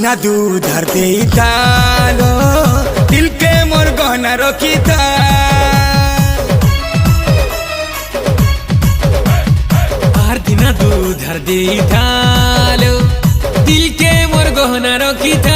दिना दूध हर दे तालो दिल के मोर गहना रखी था आर दिना दूध हर दे तालो दिल के मोर गहना रखी था